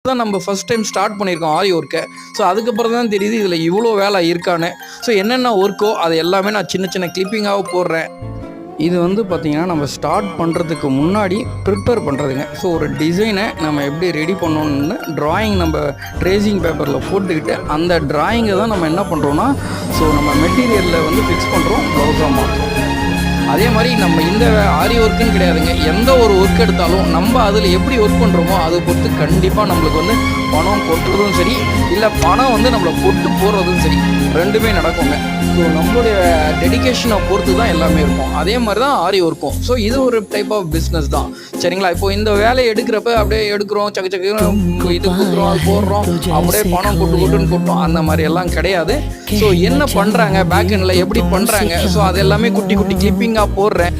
தான் நம்ம first time start பண்ணியிருக்கோம் ஆரி ஒர்க்கை. ஸோ அதுக்கப்புறம் தான் தெரியுது இதில் இவ்வளோ வேலை இருக்கான்னு. ஸோ என்னென்ன ஒர்க்கோ அது எல்லாமே நான் சின்ன சின்ன கிளிப்பிங்காக போடுறேன். இது வந்து பார்த்திங்கன்னா நம்ம ஸ்டார்ட் பண்ணுறதுக்கு முன்னாடி ப்ரிப்பேர் பண்ணுறதுங்க. ஸோ ஒரு டிசைனை நம்ம எப்படி ரெடி பண்ணணுன்னு ட்ராயிங் நம்ம ட்ரேசிங் பேப்பரில் போட்டுக்கிட்டு அந்த ட்ராயிங்கை தான் நம்ம என்ன பண்ணுறோன்னா ஸோ நம்ம மெட்டீரியலில் வந்து ஃபிக்ஸ் பண்ணுறோம், ப்ளவுஸாக மாற்றுறோம். அதே மாதிரி நம்ம இந்த ஆரி ஒர்க்குன்னு கிடையாதுங்க, எந்த ஒரு ஒர்க் எடுத்தாலும் நம்ம அதில் எப்படி ஒர்க் பண்ணுறோமோ அதை பொறுத்து கண்டிப்பாக நம்மளுக்கு வந்து பணம் கொட்டுறதும் சரி, இல்லை பணம் வந்து நம்மளை கொட்டு போடுறதும் சரி, ரெண்டுமே நடக்குங்க. ஸோ நம்மளுடைய டெடிக்கேஷனை பொறுத்து தான் எல்லாமே இருக்கும். அதே மாதிரி தான் ஆரி ஒர்க்கும். ஸோ இது ஒரு டைப் ஆஃப் பிஸ்னஸ் தான், சரிங்களா? இப்போ இந்த வேலையை எடுக்கிறப்ப அப்படியே எடுக்கிறோம், சக்கு சக்கு இது கொடுக்குறோம், அது போடுறோம், அப்படியே பணம் கொட்டுன்னு கொட்டோம், அந்த மாதிரி எல்லாம் கிடையாது. ஸோ என்ன பண்ணுறாங்க பேக் எண்டில், எப்படி பண்ணுறாங்க, ஸோ அது எல்லாமே குட்டி குட்டி கிளிப்பிங்காக போடுறேன்.